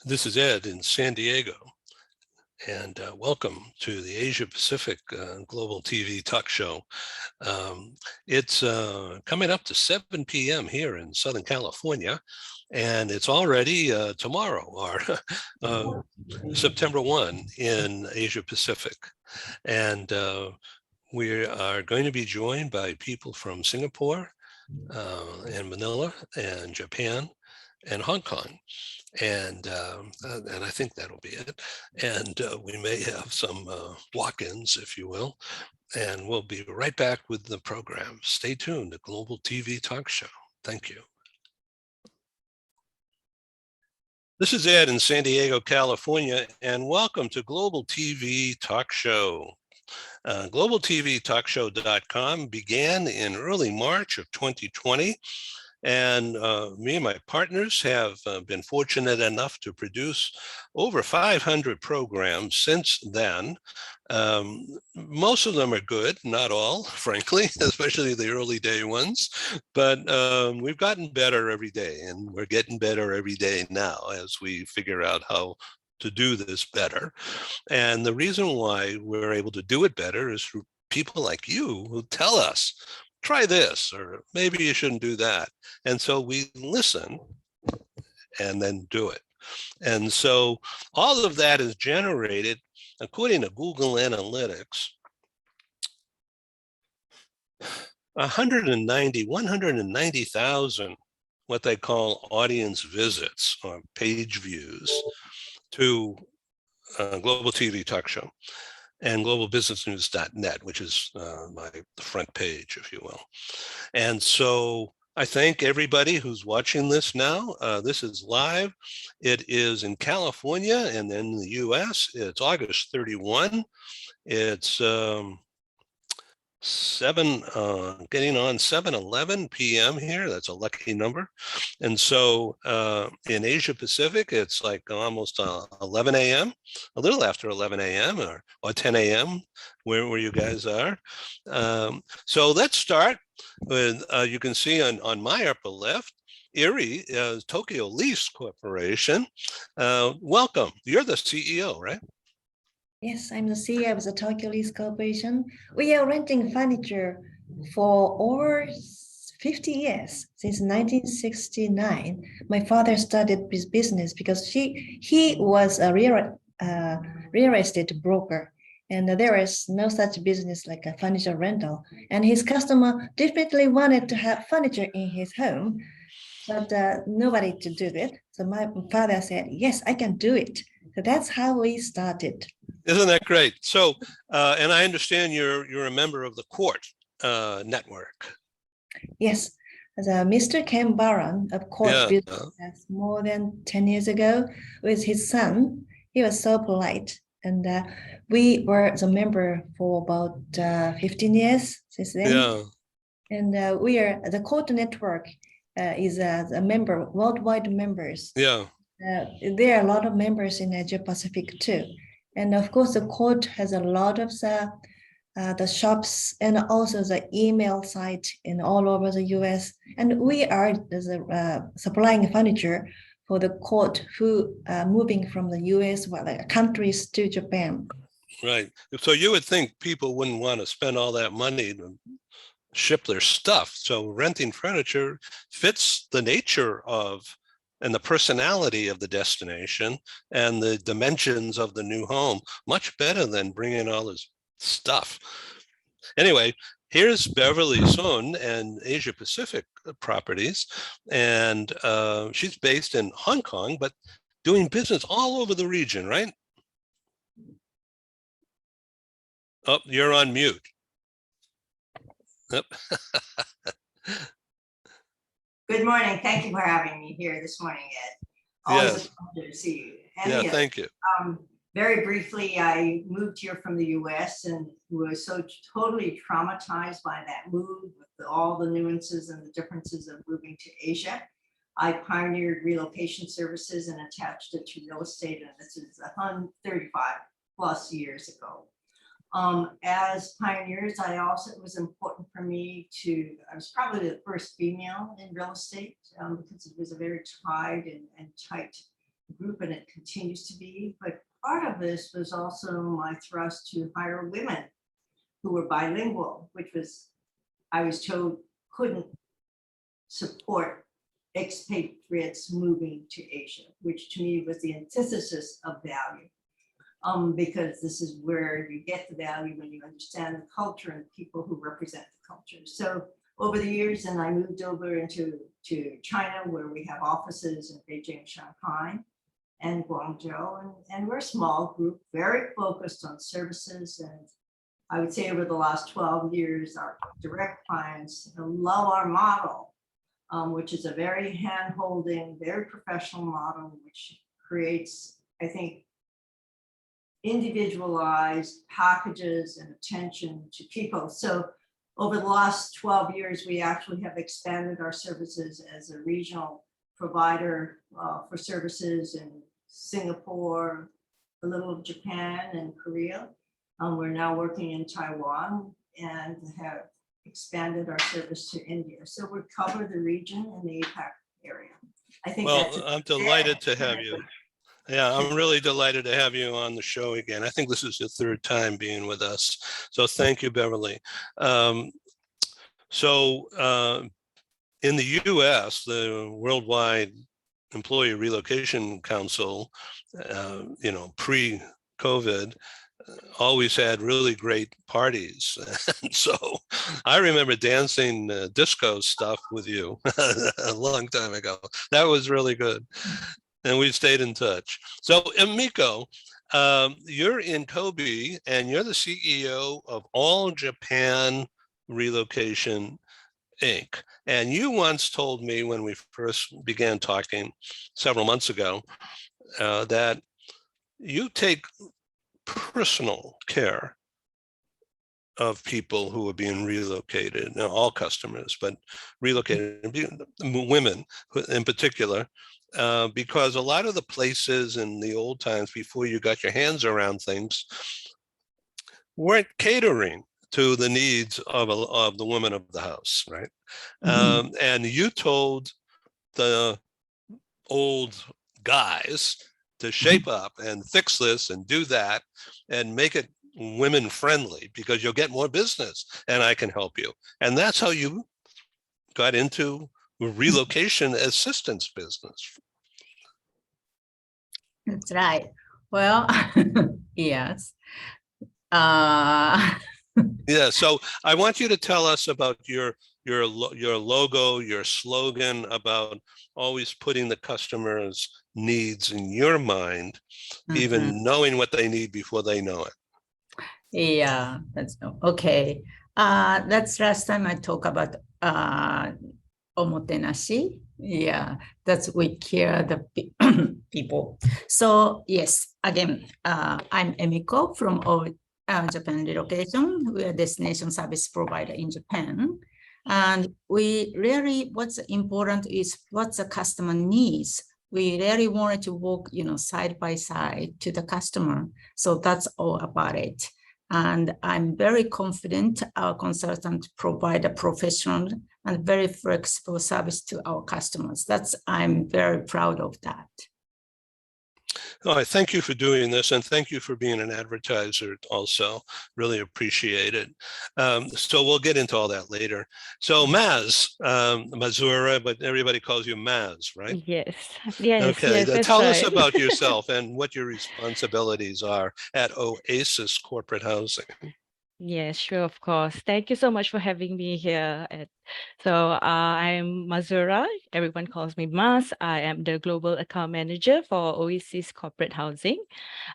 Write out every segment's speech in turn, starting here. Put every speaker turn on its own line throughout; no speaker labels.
This is Ed in San Diego, and welcome to the Asia Pacific Global TV Talk Show. It's coming up to 7 p.m. here in Southern California, and it's already tomorrow, or September 1 in Asia Pacific. And we are going to be joined by people from Singapore and Manila and Japan and Hong Kong. And I think that'll be it. And we may have some walk-ins, if you will. And we'll be right back with the program. Stay tuned to Global TV Talk Show. Thank you. This is Ed in San Diego, California, and welcome to Global TV Talk Show. GlobalTVTalkshow.com began in early March of 2020. And me and my partners have been fortunate enough to produce over 500 programs since then. Most of them are good, not all, frankly, especially the early day ones. But we've gotten better every day, and we're getting better every day now as we figure out how to do this better. And the reason why we're able to do it better is through people like you who tell us, try this, or maybe you shouldn't do that. And so we listen and then do it. And so all of that is generated, according to Google Analytics, 190,000 what they call audience visits or page views to Global TV Talk Show and globalbusinessnews.net, which is my front page, if you will. And so I thank everybody who's watching this now. This is live. It is in California and then in the US. It's August 31. It's getting on 7:11 p.m. here. That's a lucky number. And so in Asia Pacific, it's like almost 11 a.m., a little after 11 a.m. or 10 a.m. where you guys are. So let's start with, you can see on my upper left, Erie, Tokyo Lease Corporation. Welcome. You're the CEO, right?
Yes, I'm the CEO of the Tokyo Lease Corporation. We are renting furniture for over 50 years, since 1969. My father started this business because he was a real estate broker, and there is no such business like a furniture rental. And his customer definitely wanted to have furniture in his home, but nobody to do it. So my father said, yes, I can do it. So that's how we started.
Isn't that great? So, and I understand you're a member of the Court network.
Yes, as Mr. Ken Barron of Court Business more than 10 years ago with his son. He was so polite, and we were the member for about 15 years since then. Yeah. And we are the Court network is a member, worldwide members.
Yeah.
There are a lot of members in Asia Pacific too. And of course, the Court has a lot of the shops and also the email site in all over the US. And we are supplying furniture for the Court who are moving from the US countries to Japan.
Right. So you would think people wouldn't want to spend all that money to ship their stuff. So renting furniture fits the nature of and the personality of the destination and the dimensions of the new home much better than bringing all this stuff. Anyway, here's Beverly Sun and Asia Pacific Properties, and she's based in Hong Kong, but doing business all over the region, right? Oh, you're on mute. Yep.
Good morning. Thank you for having me here this morning, Ed. Always a pleasure to see you.
And yeah, thank you.
Very briefly, I moved here from the US and was so totally traumatized by that move with all the nuances and the differences of moving to Asia. I pioneered relocation services and attached it to real estate, and this is 35 plus years ago. As pioneers, it was important for me I was probably the first female in real estate because it was a very tied and tight group, and it continues to be. But part of this was also my thrust to hire women who were bilingual, which I was told couldn't support expatriates moving to Asia, which to me was the antithesis of value. Because this is where you get the value when you understand the culture and people who represent the culture. So over the years, and I moved over into China, where we have offices in Beijing, Shanghai, and Guangzhou, and we're a small group, very focused on services. And I would say over the last 12 years, our direct clients love our model, which is a very hand-holding, very professional model, which creates, I think, individualized packages and attention to people. So over the last 12 years, we actually have expanded our services as a regional provider for services in Singapore, a little of Japan and Korea. We're now working in Taiwan and have expanded our service to India. So we cover the region and the APAC area. I think
well, I'm delighted to have you. Yeah, I'm really delighted to have you on the show again. I think this is your third time being with us. So thank you, Beverly. In the US, the Worldwide Employee Relocation Council, pre-COVID, always had really great parties. And so I remember dancing disco stuff with you a long time ago. That was really good. And we've stayed in touch. So Emiko, you're in Kobe and you're the CEO of All Japan Relocation Inc. And you once told me when we first began talking several months ago that you take personal care of people who are being relocated, now all customers, but relocated women in particular, because a lot of the places in the old times before you got your hands around things weren't catering to the needs of the women of the house, right? Mm-hmm. And you told the old guys to shape up and fix this and do that and make it women friendly because you'll get more business and I can help you. And that's how you got into relocation assistance business.
That's right. Well, yes.
Yeah, so I want you to tell us about your logo, your slogan about always putting the customer's needs in your mind, even knowing what they need before they know it.
Yeah, that's okay. That's last time I talked about omotenashi. Yeah, that's we care the people. So yes, again, I'm Emiko from Japan Relocation. We are a destination service provider in Japan. And we really, what's important is what the customer needs. We really wanted to work, side by side to the customer. So that's all about it. And I'm very confident our consultant provide a professional and very flexible service to our customers. I'm very proud of that.
Oh, I thank you for doing this, and thank you for being an advertiser also. Really appreciate it. So we'll get into all that later. So Maz, Mazura, but everybody calls you Maz, right?
Yes.
Okay,
yes,
tell
right.
us about yourself and what your responsibilities are at Oasis Corporate Housing.
Yes, sure, of course. Thank you so much for having me here. I'm Mazura. Everyone calls me Maz. I am the Global Account Manager for Oasis Corporate Housing.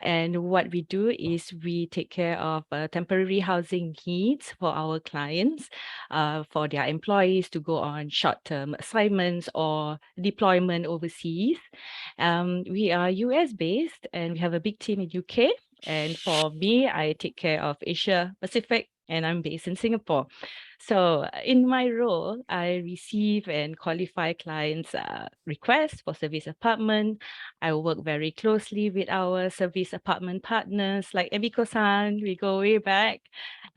And what we do is we take care of temporary housing needs for our clients, for their employees to go on short-term assignments or deployment overseas. We are US-based and we have a big team in UK. And for me, I take care of Asia Pacific, and I'm based in Singapore. So in my role, I receive and qualify clients' requests for service apartment. I work very closely with our service apartment partners like Emiko-san. We go way back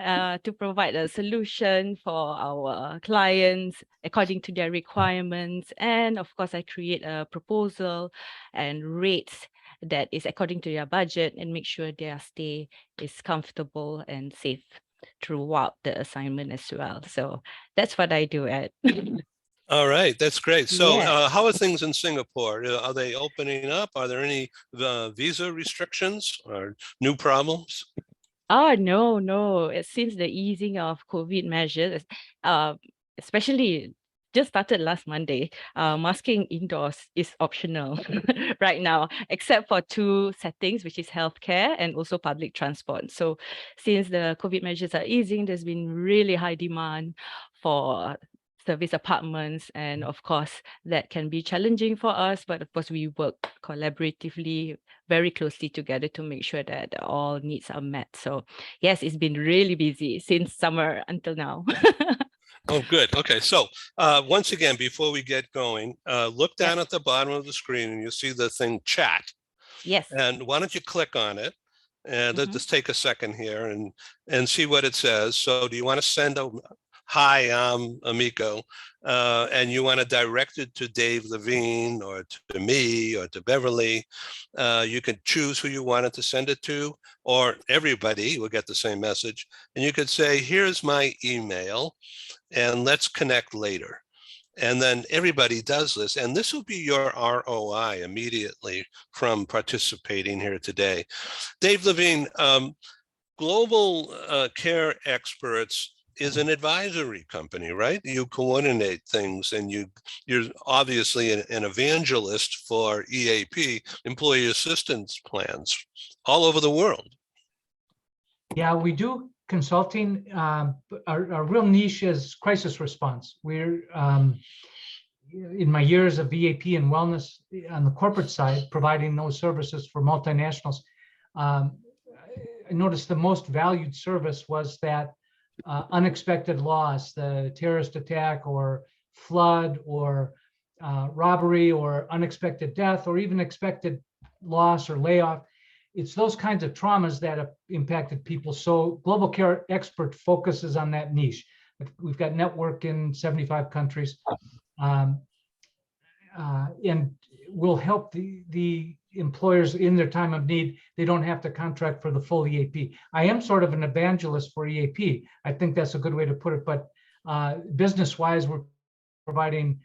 to provide a solution for our clients according to their requirements. And of course, I create a proposal and rates that is according to their budget and make sure their stay is comfortable and safe throughout the assignment as well. So that's what I do at.
All right, that's great. So
Yes.
how are things in Singapore? Are they opening up? Are there any visa restrictions or new problems?
Oh, no, no. Since the easing of COVID measures, especially just started last Monday, masking indoors is optional right now, except for two settings, which is healthcare and also public transport. So since the COVID measures are easing, there's been really high demand for service apartments. And of course, that can be challenging for us, but of course, we work collaboratively very closely together to make sure that all needs are met. So yes, it's been really busy since summer until now.
Oh, good. Okay. So once again, before we get going, look down at the bottom of the screen and you see the thing chat.
Yes.
And why don't you click on it? And let's just take a second here and see what it says. So do you want to send a hi, I'm Amico, and you want to direct it to Dave Levine or to me or to Beverly, you can choose who you wanted to send it to, or everybody will get the same message. And you could say, here's my email, and let's connect later. And then everybody does this, and this will be your ROI immediately from participating here today. Dave Levine, Global Care Experts is an advisory company, right? You coordinate things, and you're obviously an evangelist for EAP, employee assistance plans, all over the world.
Yeah, we do consulting. Our real niche is crisis response. We're in my years of EAP and wellness on the corporate side, providing those services for multinationals. I noticed the most valued service was that unexpected loss, the terrorist attack or flood or robbery or unexpected death or even expected loss or layoff. It's those kinds of traumas that have impacted people. So Global Care Expert focuses on that niche. We've got network in 75 countries, and we'll help the employers in their time of need. They don't have to contract for the full EAP. I am sort of an evangelist for EAP. I think that's a good way to put it, but business-wise, we're providing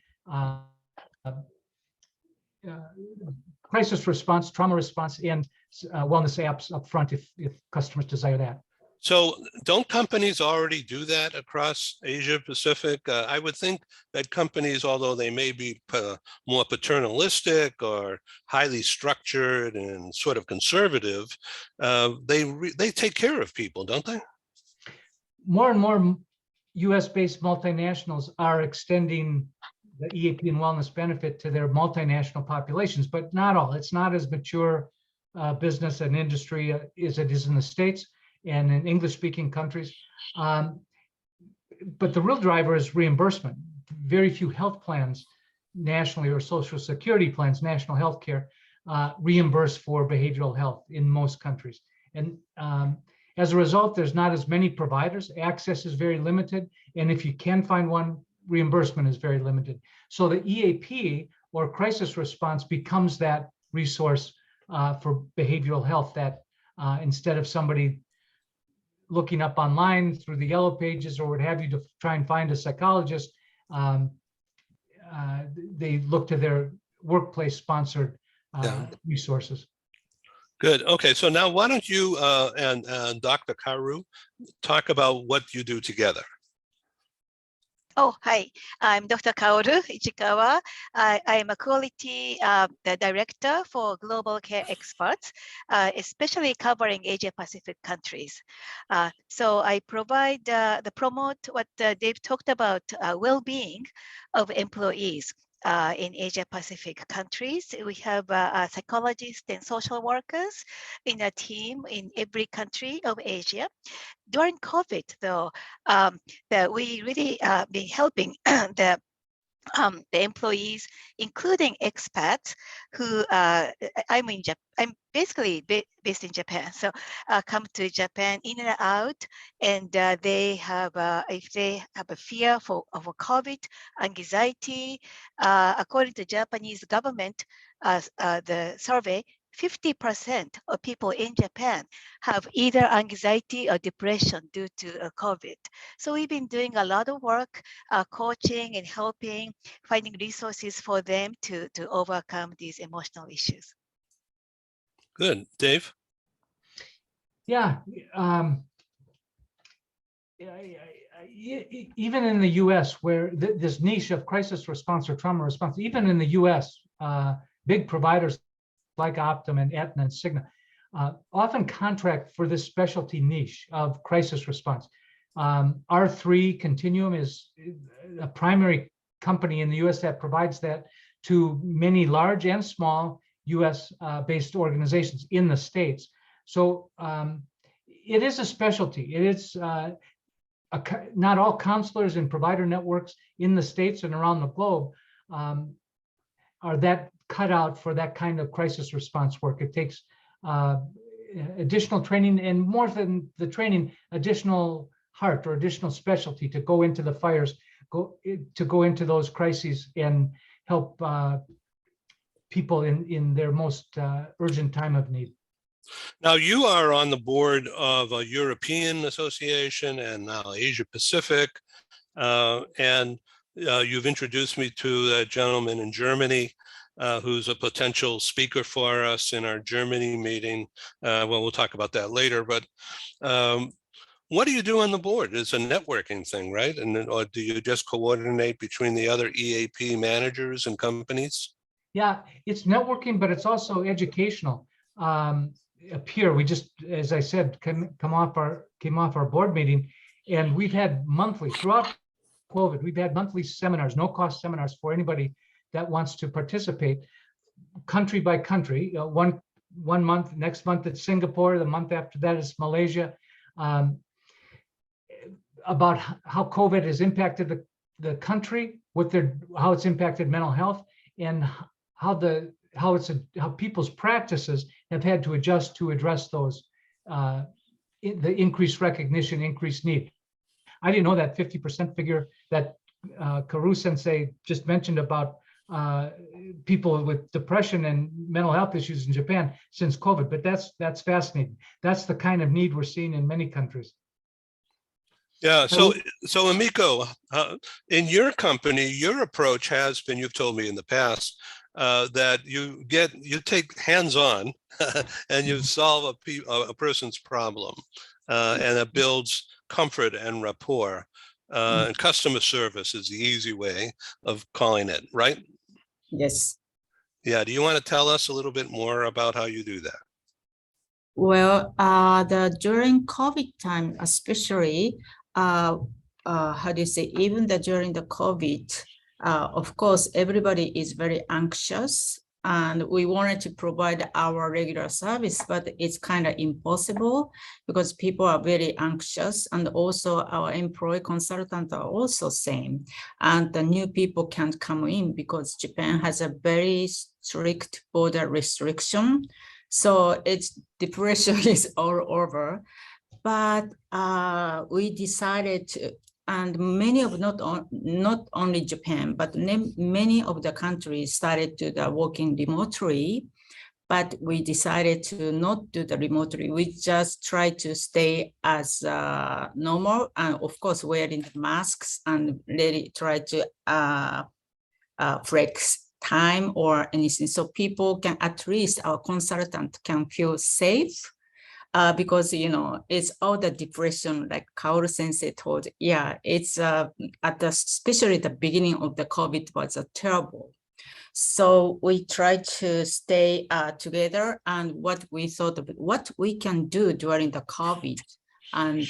crisis response, trauma response, and wellness apps up front if customers desire that.
So don't companies already do that across Asia Pacific? I would think that companies, although they may be more paternalistic or highly structured and sort of conservative, they take care of people, don't they? More
and more US-based multinationals are extending the EAP and wellness benefit to their multinational populations, but not all. It's not as mature business and industry as it is in the States and in English-speaking countries. But the real driver is reimbursement. Very few health plans nationally or social security plans, national health care, reimburse for behavioral health in most countries. And as a result, there's not as many providers. Access is very limited. And if you can find one, reimbursement is very limited. So the EAP or crisis response becomes that resource for behavioral health that instead of somebody looking up online through the yellow pages or what have you to try and find a psychologist, they look to their workplace sponsored resources.
Good. Okay. So now why don't you and Dr. Karu talk about what you do together?
Oh, hi, I'm Dr. Kaoru Ichikawa. I am a quality director for Global Care Experts, especially covering Asia Pacific countries. So I provide promote what Dave talked about, well-being of employees. in Asia Pacific countries. We have psychologists and social workers in a team in every country of Asia. During COVID, though, we really been helping the employees, including expats who I'm basically based in Japan, so come to Japan in and out, and they have if they have a fear of a COVID, anxiety, according to Japanese government, the survey, 50% of people in Japan have either anxiety or depression due to COVID. So we've been doing a lot of work, coaching and helping, finding resources for them to overcome these emotional issues.
Good. Dave?
Yeah. Even in the US, where this niche of crisis response or trauma response, even in the US, big providers like Optum and Aetna and Cigna often contract for this specialty niche of crisis response. R3 Continuum is a primary company in the US that provides that to many large and small US based organizations in the States. So it is a specialty. It is not all counselors and provider networks in the States and around the globe are that cut out for that kind of crisis response work. It takes additional training, and more than the training, additional heart or additional specialty to go into the fires, to go into those crises and help people in their most urgent time of need.
Now, you are on the board of a European association and now Asia Pacific, and you've introduced me to a gentleman in Germany who's a potential speaker for us in our Germany meeting. Well, we'll talk about that later, but what do you do on the board? It's a networking thing, right? And then, or do you just coordinate between the other EAP managers and companies?
Yeah, it's networking, but it's also educational. Up here, we just, as I said, came off our board meeting, and we've had monthly, throughout COVID, we've had monthly seminars, no cost seminars for anybody that wants to participate, country by country. One month, next month it's Singapore, the month after that is Malaysia, about how COVID has impacted the country, how it's impacted mental health, and how people's practices have had to adjust to address those, the increased recognition, increased need. I didn't know that 50% figure that Karu Sensei just mentioned about people with depression and mental health issues in Japan since COVID, but that's fascinating. That's the kind of need we're seeing in many countries.
Yeah, so Emiko, in your company, your approach has been, you've told me in the past, that you take hands-on and you solve a person's problem, and it builds comfort and rapport. And customer service is the easy way of calling it, right?
Yes.
Yeah. Do you want to tell us a little bit more about how you do that?
Well, during COVID time, especially, how do you say, even during the COVID, of course, everybody is very anxious, and we wanted to provide our regular service, but it's kind of impossible because people are very anxious, and also our employee consultants are also same. And the new people can't come in because Japan has a very strict border restriction. So depression is all over. But we decided to, and many of not only Japan, but many of the countries started to working remotely, but we decided to not do the remotely. We just try to stay as normal, and of course wearing the masks, and really try to flex time or anything, so people can, at least our consultant can feel safe. Because, it's all the depression, like Kaoru Sensei told, it's especially the beginning of the COVID was terrible. So we try to stay together, and what we thought of what we can do during the COVID, and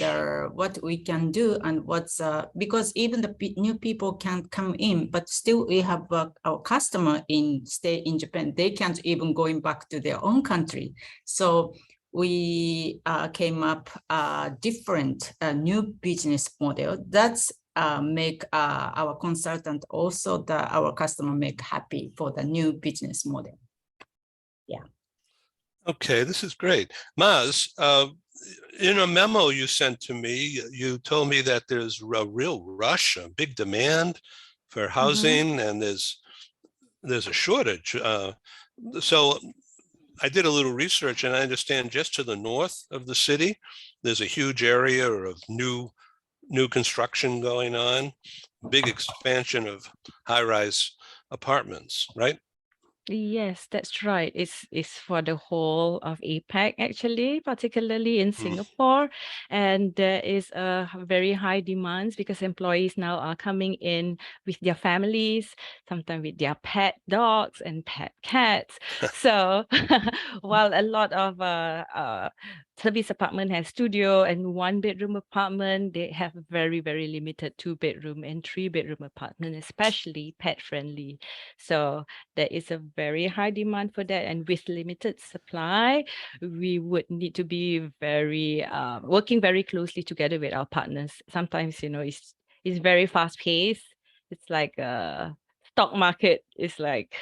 what we can do and what's because even the new people can come in, but still we have our customer stay in Japan. They can't even going back to their own country. So we came up different new business model that's make our consultant also our customer make happy for the new business model. Yeah.
Okay, this is great. Maz, in a memo you sent to me, you told me that there's a real rush, a big demand for housing, and there's a shortage. So I did a little research, and I understand just to the north of the city, there's a huge area of new construction going on, big expansion of high-rise apartments, right?
Yes, that's right. It's for the whole of APAC, actually, particularly in Singapore. And there is a very high demands because employees now are coming in with their families, sometimes with their pet dogs and pet cats. So while a lot of service apartment has studio and 1-bedroom apartment, they have very, very limited 2-bedroom and 3-bedroom apartment, especially pet friendly. So there is a very high demand for that, and with limited supply, we would need to be very working very closely together with our partners. Sometimes, it's very fast paced. It's like stock market. It's like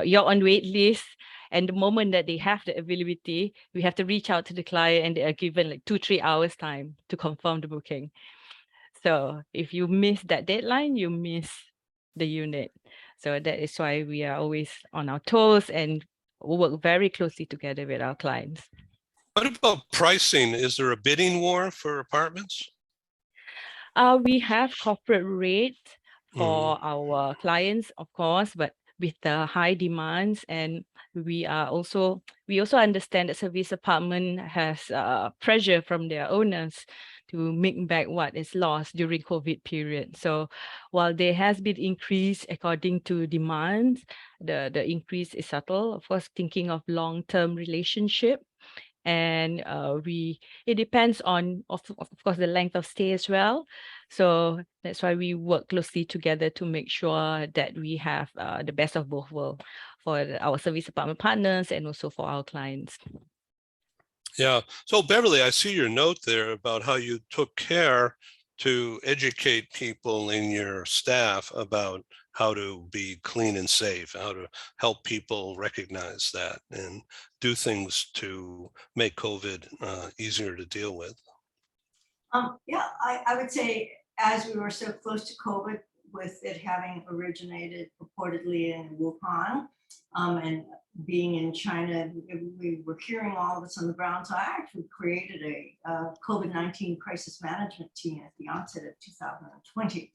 you're on wait list, and the moment that they have the availability, we have to reach out to the client, and they are given like 2-3 hours time to confirm the booking. So if you miss that deadline, you miss the unit. So that is why we are always on our toes and work very closely together with our clients.
What about pricing? Is there a bidding war for apartments?
We have corporate rates for our clients, of course, but with the high demands, and we also understand that service apartment has pressure from their owners to make back what is lost during COVID period. So while there has been increase according to demands, the increase is subtle, of course, thinking of long-term relationship. And it depends on, of course, the length of stay as well. So that's why we work closely together to make sure that we have the best of both worlds for our service apartment partners and also for our clients.
Yeah. So Beverly, I see your note there about how you took care to educate people in your staff about how to be clean and safe, how to help people recognize that and do things to make COVID easier to deal with.
Yeah, I would say as we were so close to COVID, with it having originated purportedly in Wuhan, and being in China, we were hearing all of this on the ground. So I actually created a COVID-19 crisis management team at the onset of 2020.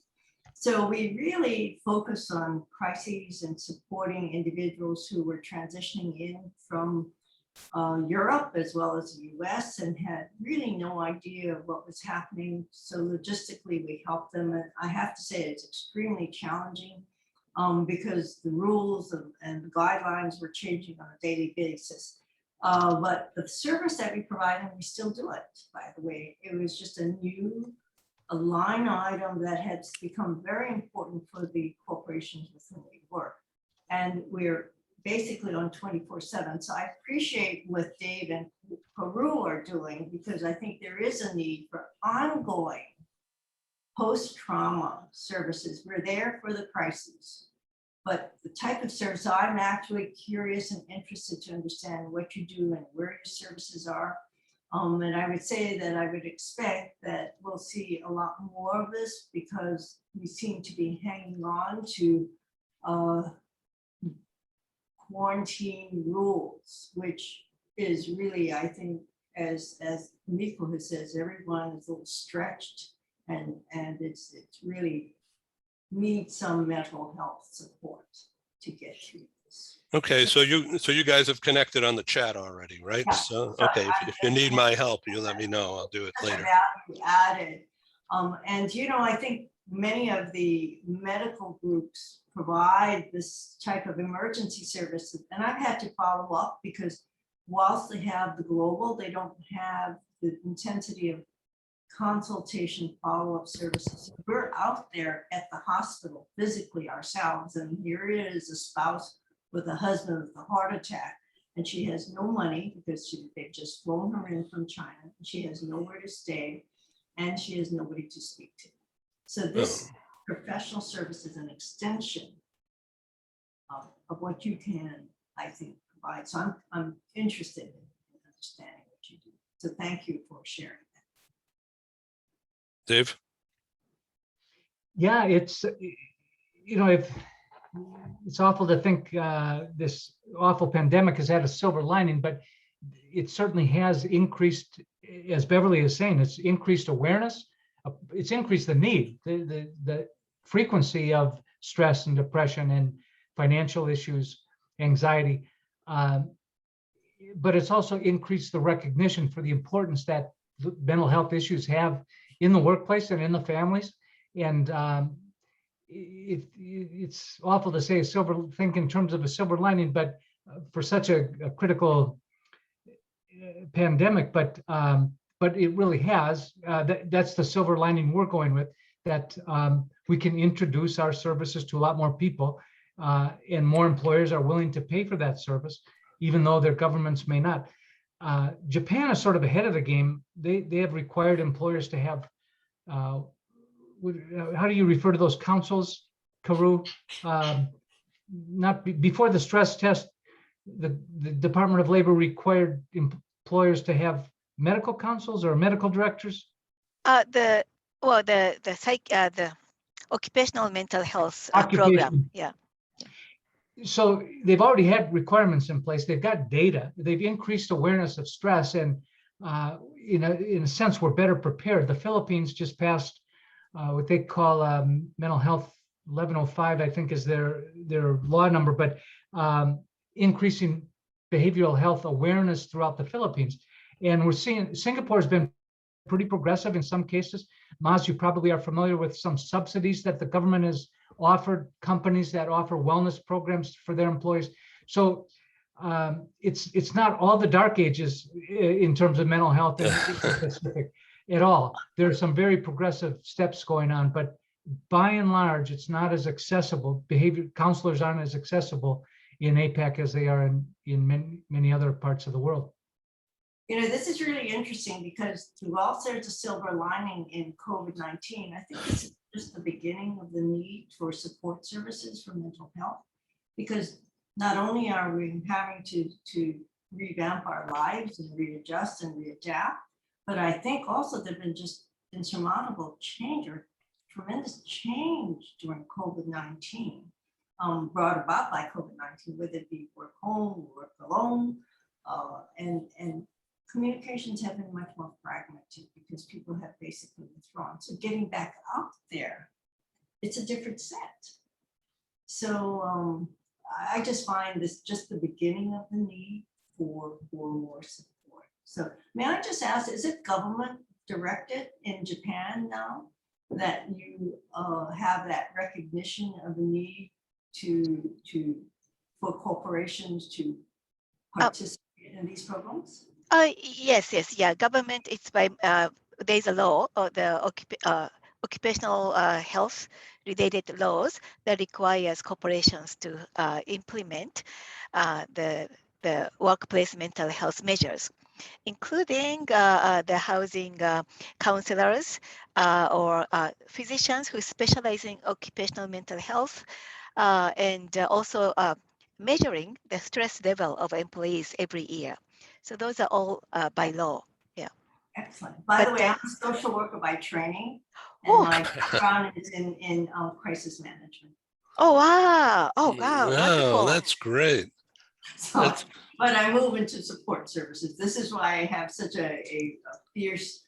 So we really focused on crises and supporting individuals who were transitioning in from Europe as well as the US, and had really no idea of what was happening. So logistically, we helped them. And I have to say it's extremely challenging because the rules and the guidelines were changing on a daily basis. But the service that we provide, and we still do it, by the way, it was just a line item that has become very important for the corporations with whom we work. And we're basically on 24/7. So I appreciate what Dave and Peru are doing, because I think there is a need for ongoing post-trauma services. We're there for the crises, but the type of service, I'm actually curious and interested to understand what you do and where your services are. And I would say that I would expect that we'll see a lot more of this, because we seem to be hanging on to quarantine rules, which is really, I think, as Miko has says, everyone is a little stretched, and it's really needs some mental health support to get through this.
Okay, so you guys have connected on the chat already, right?
Yeah.
So okay, if you need my help, you let me know. I'll do it later.
Value added, and I think many of the medical groups provide this type of emergency services, and I've had to follow up, because whilst they have the global, they don't have the intensity of consultation follow-up services. We're out there at the hospital physically ourselves, and here is a spouse with a husband with a heart attack, and she has no money because they've just flown her in from China. And she has nowhere to stay, and she has nobody to speak to. So this professional service is an extension of what you can, I think, provide. So I'm interested in understanding what you do. So thank you for sharing that.
Dave?
Yeah, it's, you know, if it's awful to think this awful pandemic has had a silver lining, but it certainly has increased, as Beverly is saying, it's increased awareness, it's increased the need, the frequency of stress and depression and financial issues, anxiety. But it's also increased the recognition for the importance that mental health issues have in the workplace and in the families. And it's awful to say a silver, think in terms of a silver lining, but for such a critical pandemic, but it really has. That's the silver lining we're going with, that we can introduce our services to a lot more people, and more employers are willing to pay for that service, even though their governments may not. Japan is sort of ahead of the game. They have required employers to have, how do you refer to those councils, Karu? Before the stress test, the Department of Labor required employers to have medical councils or medical directors.
The occupational mental health program. Yeah.
So they've already had requirements in place. They've got data. They've increased awareness of stress, and in a sense, we're better prepared. The Philippines just passed what they call mental health 1105, I think is their law number, but increasing behavioral health awareness throughout the Philippines. And we're seeing Singapore has been pretty progressive in some cases. Maz, you probably are familiar with some subsidies that the government has offered companies that offer wellness programs for their employees. So it's not all the dark ages in terms of mental health and Pacific at all. There are some very progressive steps going on, but by and large, it's not as accessible. Behavior counselors aren't as accessible in APAC as they are in many other parts of the world.
You know, this is really interesting because while there's a silver lining in COVID-19, I think this is just the beginning of the need for support services for mental health, because not only are we having to revamp our lives and readjust and readapt, but I think also there've been just insurmountable change or tremendous change during COVID-19, brought about by COVID-19, whether it be work home, work alone, and communications have been much more fragmented because people have basically withdrawn. So getting back out there, it's a different set. So I just find this just the beginning of the need for more support. So may I just ask, is it government directed in Japan now that you have that recognition of the need for corporations to participate in these programs?
Yes, yeah. Government, it's by there's a law, or the occupational health related laws that requires corporations to implement the workplace mental health measures, including the housing counselors or physicians who specialize in occupational mental health, and also measuring the stress level of employees every year. So those are all by law. Yeah.
Excellent. By the way, I'm a social worker by training, and my background is in crisis management.
Oh wow! Oh wow!
Wow,
Wonderful.
that's great.
So, but I move into support services. This is why I have such a fierce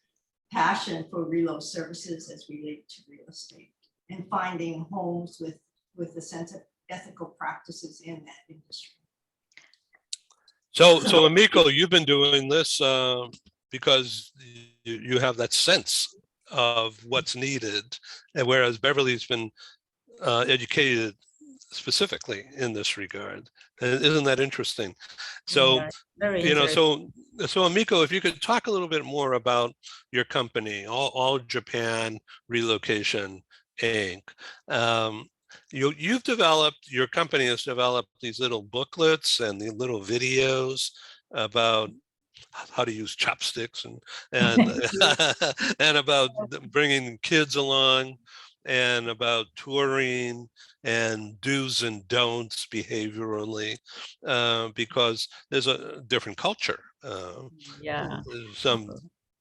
passion for reload services as related to real estate and finding homes with a sense of ethical practices in that industry.
So Emiko, you've been doing this because you have that sense of what's needed, and whereas Beverly's been educated specifically in this regard. Isn't that interesting? So,
Yeah, very
you know,
interesting.
so Amiko, if you could talk a little bit more about your company, All Japan Relocation Inc. Your company has developed these little booklets and the little videos about how to use chopsticks and and about bringing kids along, and about touring and do's and don'ts behaviorally, because there's a different culture.
Yeah.
Some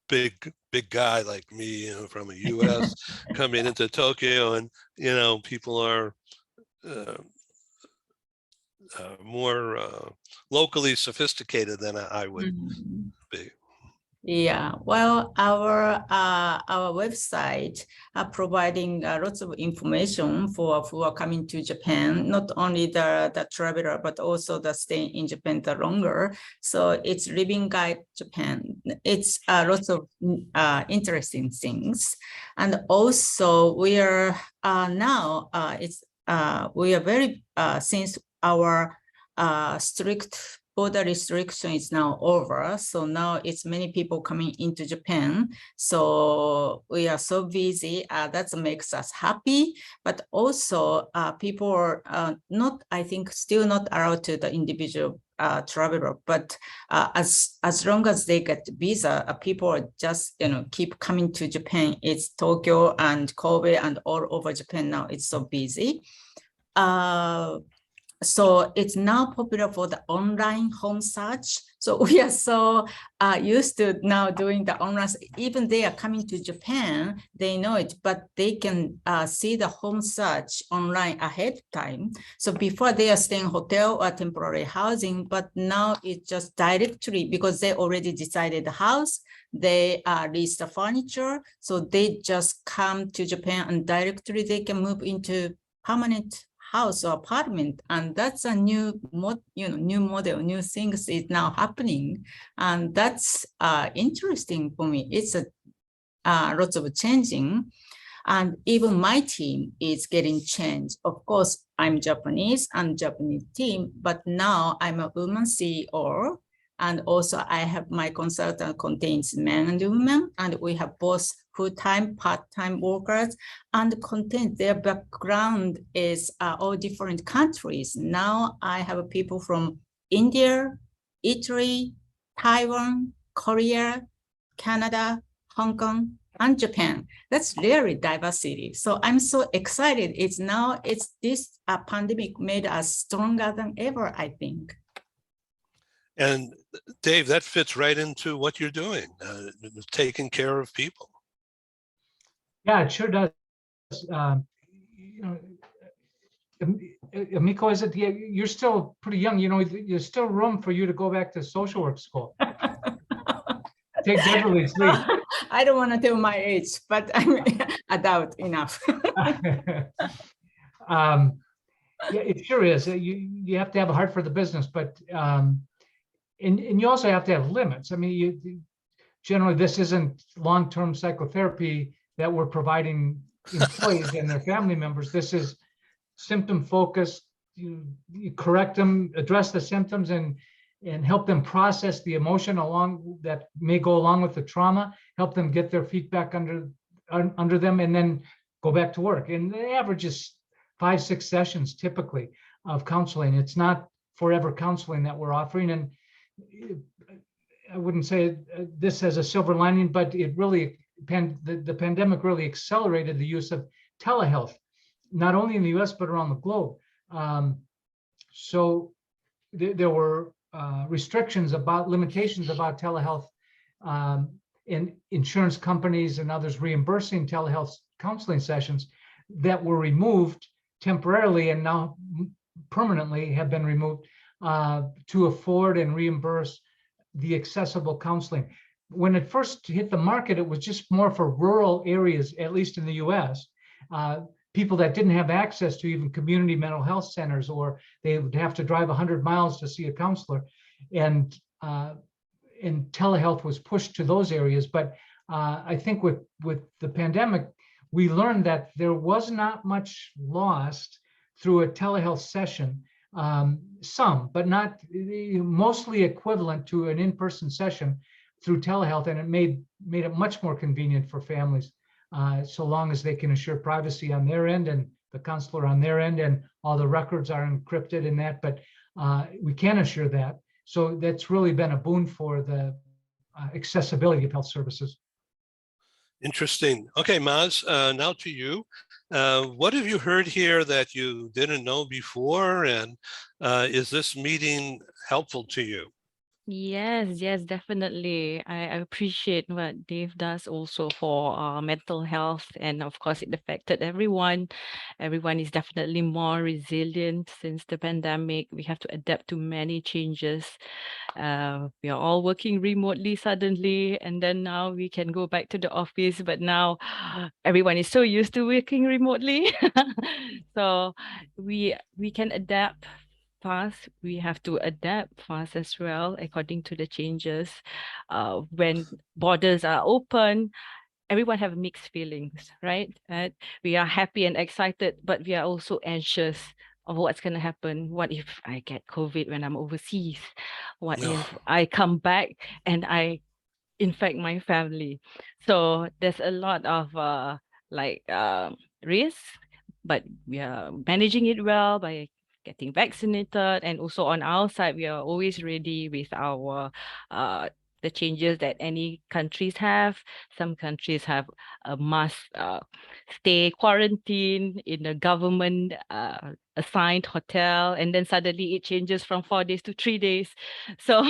big guy like me, you know, from the U.S. coming into Tokyo, and you know, people are more locally sophisticated than I would
Mhm.
be.
Yeah, well, our website are providing lots of information for who are coming to Japan, not only the traveler, but also the staying in Japan the longer. So it's Living Guide Japan. It's lots of interesting things. And also we are now, we are very, since our strict border restriction is now over. So now it's many people coming into Japan. So we are so busy. That makes us happy. But also people are not, I think, still not allowed to the individual traveler. But as long as they get visa, people are just, you know, keep coming to Japan. It's Tokyo and Kobe and all over Japan now. It's so busy. So it's now popular for the online home search. So we are so used to now doing the online, even they are coming to Japan, they know it, but they can see the home search online ahead of time. So before they are staying hotel or temporary housing, but now it's just directly because they already decided the house, they lease the furniture. So they just come to Japan and directly they can move into permanent house or apartment, and that's a new model, new things is now happening, and that's interesting for me. It's a lots of changing, and even my team is getting changed. Of course, I'm Japanese and Japanese team, but now I'm a woman CEO, and also I have my consultant contains men and women, and we have both full-time, part-time workers, and content their background is all different countries. Now I have people from India, Italy, Taiwan, Korea, Canada, Hong Kong, and Japan. That's really diversity. So I'm so excited. It's this pandemic made us stronger than ever, I think.
And Dave, that fits right into what you're doing, taking care of people.
Yeah, it sure does. You know, Amiko, is it? You're still pretty young. You know, there's still room for you to go back to social work school. Take Beverly's lead.
I don't want to tell my age, but I'm adult enough.
Yeah, it sure is. You have to have a heart for the business, but and you also have to have limits. I mean, generally this isn't long-term psychotherapy that we're providing employees and their family members. This is symptom focused. You correct them, address the symptoms, and help them process the emotion that may go along with the trauma. Help them get their feet back under them, and then go back to work. And the average is 5-6 sessions typically of counseling. It's not forever counseling that we're offering, and I wouldn't say this has a silver lining, but it really the pandemic really accelerated the use of telehealth, not only in the U.S. but around the globe. So there were limitations about telehealth, and insurance companies and others reimbursing telehealth counseling sessions that were removed temporarily and now permanently have been removed to afford and reimburse the accessible counseling. When it first hit the market, it was just more for rural areas, at least in the US, people that didn't have access to even community mental health centers, or they would have to drive 100 miles to see a counselor. And telehealth was pushed to those areas. But I think with the pandemic, we learned that there was not much lost through a telehealth session, some, but not mostly equivalent to an in-person session through telehealth, and it made it much more convenient for families, so long as they can assure privacy on their end and the counselor on their end, and all the records are encrypted in that, but we can assure that. So that's really been a boon for the accessibility of health services.
Interesting. Okay, Maz, now to you. What have you heard here that you didn't know before? And is this meeting helpful to you?
Yes, definitely. I appreciate what Dave does also for mental health. And of course, it affected everyone. Everyone is definitely more resilient since the pandemic. We have to adapt to many changes. We are all working remotely suddenly, and then now we can go back to the office. But now everyone is so used to working remotely. So we can adapt fast. We have to adapt fast as well according to the changes. When borders are open, everyone have mixed feelings, right? We are happy and excited, but we are also anxious of what's going to happen. What if I get COVID when I'm overseas? What
No.
if I come back and I infect my family? So there's a lot of risk, but we are managing it well by getting vaccinated. And also on our side, we are always ready with our the changes that any countries have. Some countries have a must stay quarantine in a government assigned hotel, and then suddenly it changes from 4 days to 3 days. So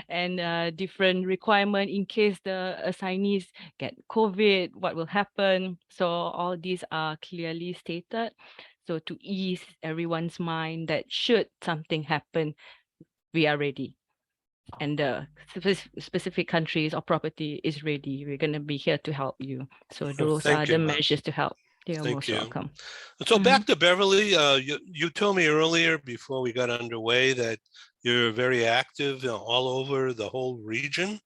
and different requirement in case the assignees get COVID, what will happen? So all these are clearly stated. So to ease everyone's mind that should something happen, we are ready. And the specific countries or property is ready. We're going to be here to help you. So those are the measures to help. You're most welcome.
So back to Beverly, you told me earlier before we got underway that you're very active all over the whole region,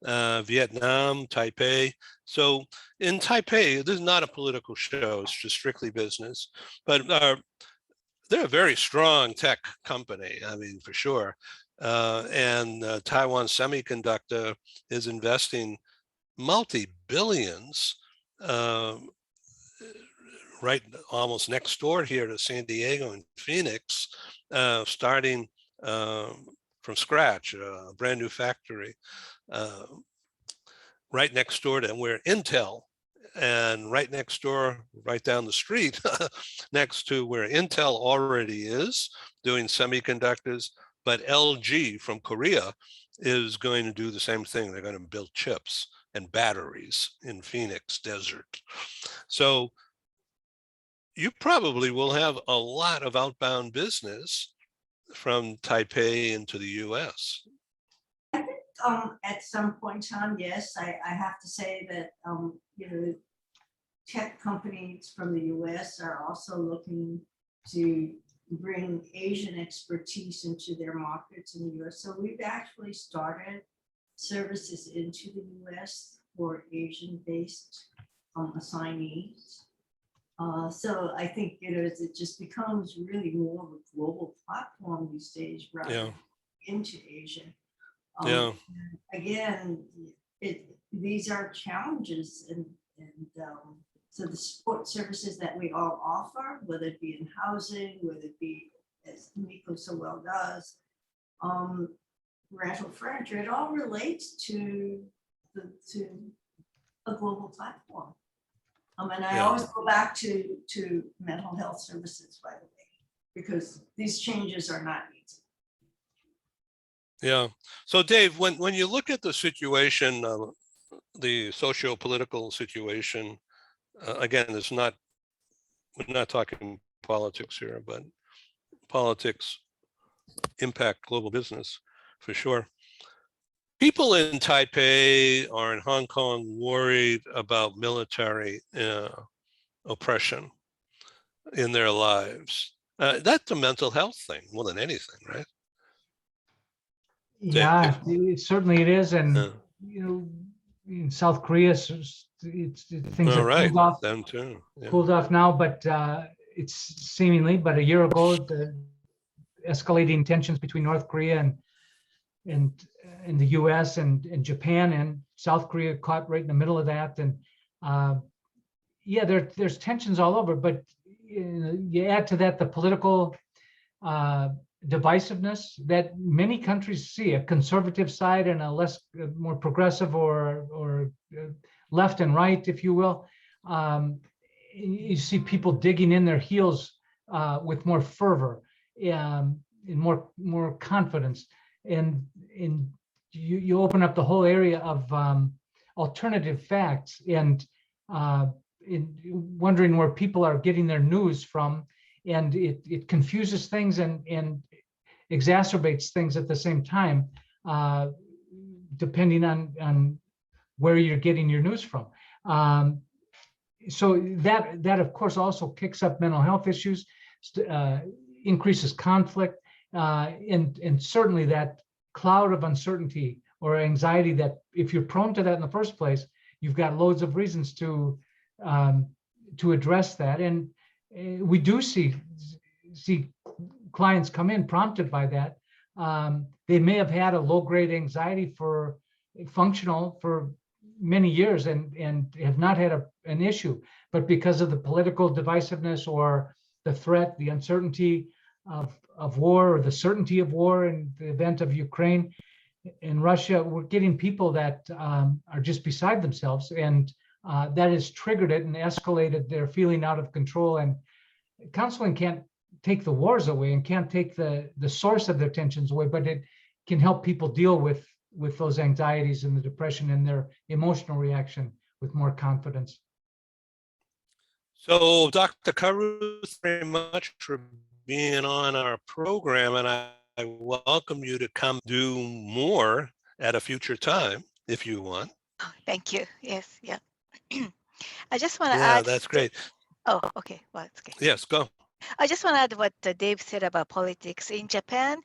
Vietnam, Taipei. So in Taipei, this is not a political show, it's just strictly business, but they're a very strong tech company, I mean, for sure. And Taiwan Semiconductor is investing multi-billions right almost next door here to San Diego and Phoenix, starting from scratch, a brand new factory right next door to where Intel, and right next door, right down the street, next to where Intel already is doing semiconductors, but LG from Korea is going to do the same thing. They're going to build chips and batteries in Phoenix Desert. So you probably will have a lot of outbound business from Taipei into the US.
I think at some point in time, yes, I have to say that, you know, tech companies from the US are also looking to bring Asian expertise into their markets in the US. So we've actually started services into the US for Asian-based assignees. So I think, you know, it just becomes really more of a global platform these days rather than into Asia. Again, these are challenges, and so the support services that we all offer, whether it be in housing, whether it be, as Nico so well does, rental furniture, it all relates to a global platform. And I always go back to mental health services, by the way, because these changes are not easy.
Yeah. So Dave, when you look at the situation, the socio-political situation, again, it's not, we're not talking politics here, but politics impact global business for sure. People in Taipei or in Hong Kong worried about military oppression in their lives. That's a mental health thing more than anything, right?
Yeah, certainly it is. And, you know, in South Korea, things have cooled off.
Them too.
Cooled off now, but it's seemingly, but a year ago, the escalating tensions between North Korea and the U.S. and Japan, and South Korea caught right in the middle of that. And yeah, there's tensions all over, but you add to that the political divisiveness that many countries see, a conservative side and a more progressive or left and right, if you will. You see people digging in their heels with more fervor and more confidence, and you open up the whole area of alternative facts and wondering where people are getting their news from, and it confuses things and exacerbates things at the same time, depending on where you're getting your news from. So that of course also kicks up mental health issues, increases conflict, and certainly that cloud of uncertainty or anxiety that if you're prone to that in the first place, you've got loads of reasons to address that. And we do see clients come in prompted by that. They may have had a low-grade anxiety functional for many years and have not had an issue, but because of the political divisiveness or the threat, the uncertainty of war, or the certainty of war in the event of Ukraine and Russia, we're getting people that are just beside themselves, and that has triggered it and escalated their feeling out of control. And counseling can't take the wars away and can't take the source of their tensions away, but it can help people deal with those anxieties and the depression and their emotional reaction with more confidence.
So, Dr. Caruth, very much for being on our program, and I welcome you to come do more at a future time if you want.
Oh, thank you. Yes, yeah. I just want to
Yeah,
add.
that's great.
Oh, okay. Well, it's okay.
Yes, go.
I just want to add what Dave said about politics. In Japan,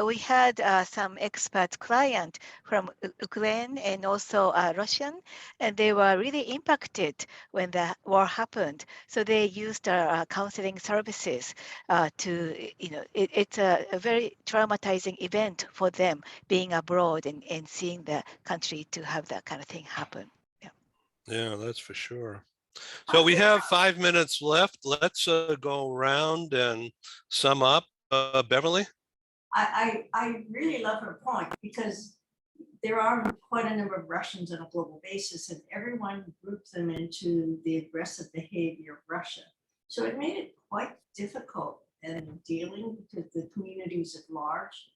we had some expert client from Ukraine and also Russian, and they were really impacted when the war happened. So they used our counseling services to, it's a very traumatizing event for them being abroad and seeing the country to have that kind of thing happen.
Yeah, that's for sure. So we have 5 minutes left. Let's go around and sum up. Beverly?
I really love her point, because there are quite a number of Russians on a global basis, and everyone groups them into the aggressive behavior of Russia. So it made it quite difficult in dealing with the communities at large.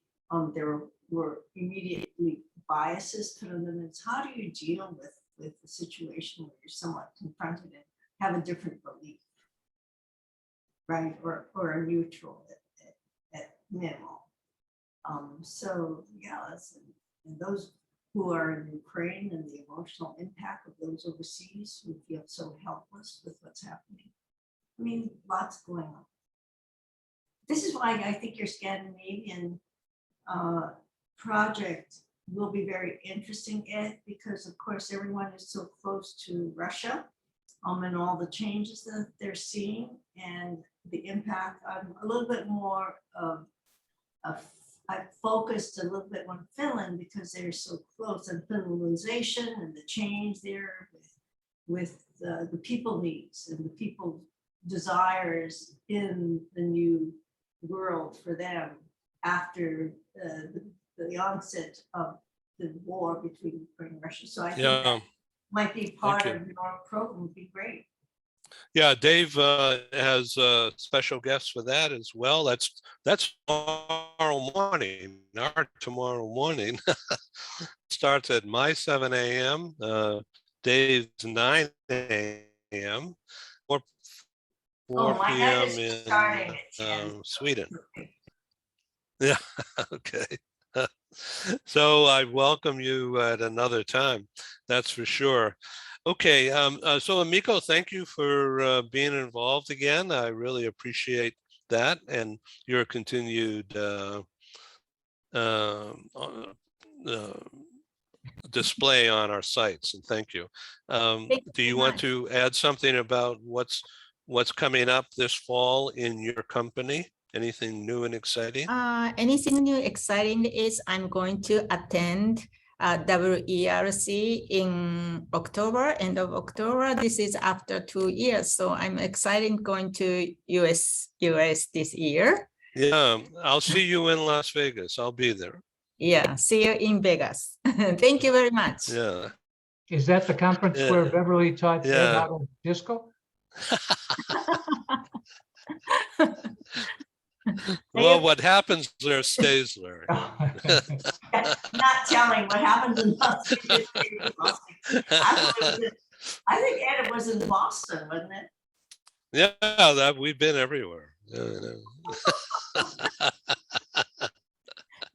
There were immediately biases put on them. It's how do you deal with the situation where you're somewhat confronted and have a different belief, right? Or a neutral at minimal. So yeah, and those who are in Ukraine and the emotional impact of those overseas who feel so helpless with what's happening. I mean, lots going on. This is why I think your Scandinavian project will be very interesting, Ed, because of course everyone is so close to Russia and all the changes that they're seeing and the impact. I'm a little bit more I focused a little bit on Finland because they're so close, and Finlandization and the change there with the people needs and the people desires in the new world for them after the onset of the war between Ukraine and Russia. So I think that might be part of your program. Would be great.
Yeah, Dave has a special guest for that as well. That's tomorrow morning. Our tomorrow morning starts at my 7 a.m. Dave's 9 a.m. or 4 p.m. in Sweden. Yeah, okay. So I welcome you at another time, that's for sure. Okay, so Emiko, thank you for being involved again. I really appreciate that and your continued display on our sites, and thank you. Do you want to add something about what's what's coming up this fall in your company? Anything new and exciting?
Anything new exciting is I'm going to attend WERC in October, end of October. This is after 2 years. So I'm excited going to US this year.
Yeah, I'll see you in Las Vegas. I'll be there.
Yeah, see you in Vegas. Thank you very much.
Yeah.
Is that the conference
Yeah.
where Beverly taught Ed
Yeah.
how to disco?
Well, what happens there stays there.
Not telling what happens in Las Vegas. stays in Las Vegas. I think Ed, it was in Boston, wasn't it?
Yeah, that we've been everywhere. Yeah, I know.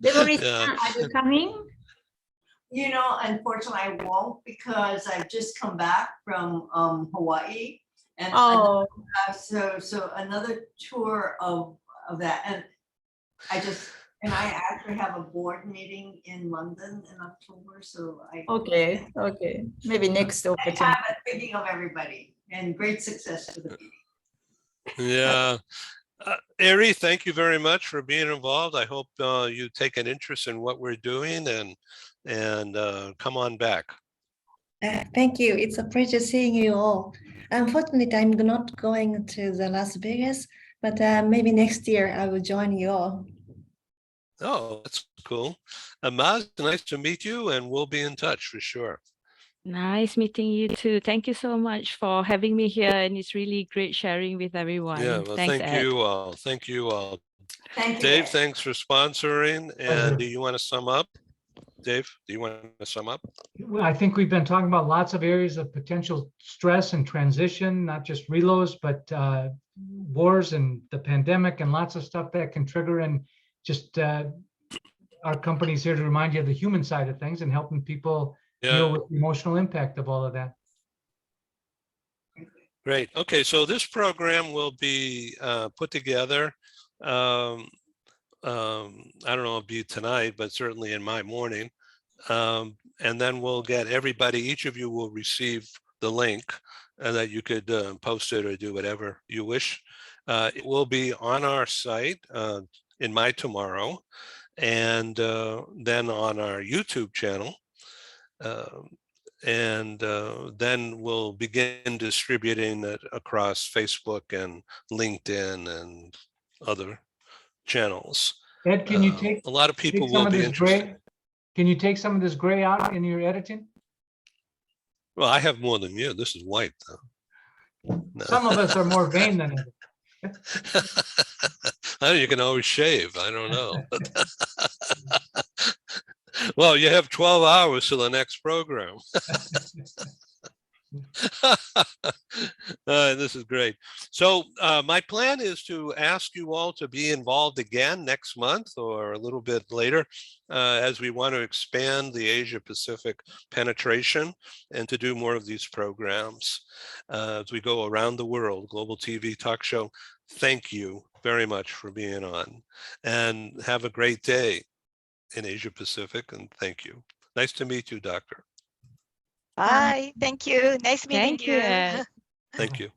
Beverly,
Yeah.
are you coming?
You know, unfortunately, I won't because I've just come back from Hawaii, and
Oh,
so another tour of that, and I actually have a board meeting in London in October, so
okay. Maybe next opportunity.
I'm thinking of everybody, and great success for the meeting.
Yeah. Ari, thank you very much for being involved. I hope you take an interest in what we're doing and come on back.
Thank you. It's a pleasure seeing you all. Unfortunately, I'm not going to the Las Vegas, but maybe next year I will join you all.
Oh, that's cool. Amaz, nice to meet you, and we'll be in touch for sure.
Nice meeting you too. Thank you so much for having me here, and it's really great sharing with everyone.
Yeah, well,
Thanks,
thank
Ed.
you all. Thank you all.
Thank you,
Dave,
Ed.
thanks for sponsoring. And do you want to sum up? Dave, do you want to sum up?
Well, I think we've been talking about lots of areas of potential stress and transition, not just reloads, but wars and the pandemic and lots of stuff that can trigger. And just our company's here to remind you of the human side of things and helping people deal with the emotional impact of all of that.
Great. Okay, so this program will be put together. I don't know, it'll be tonight, but certainly in my morning. And then we'll get everybody, each of you will receive the link and that you could post it or do whatever you wish. It will be on our site in My Tomorrow, and then on our YouTube channel. And then we'll begin distributing it across Facebook and LinkedIn and other channels.
Ed, can you take
a lot of people
some
will
of
be
this
interested.
gray? Can you take some of this gray out in your editing?
Well, I have more than you. This is white though. No.
Some of us are more vain than others.
I know you can always shave. I don't know. Well, you have 12 hours to the next program. This is great. So my plan is to ask you all to be involved again next month or a little bit later as we want to expand the Asia Pacific penetration and to do more of these programs as we go around the world. Global TV Talk Show, thank you very much for being on, and have a great day in Asia Pacific, and thank you. Nice to meet you, Doctor.
Bye. Thank you. Nice meeting
Thank you,
you.
Ed.
Thank you.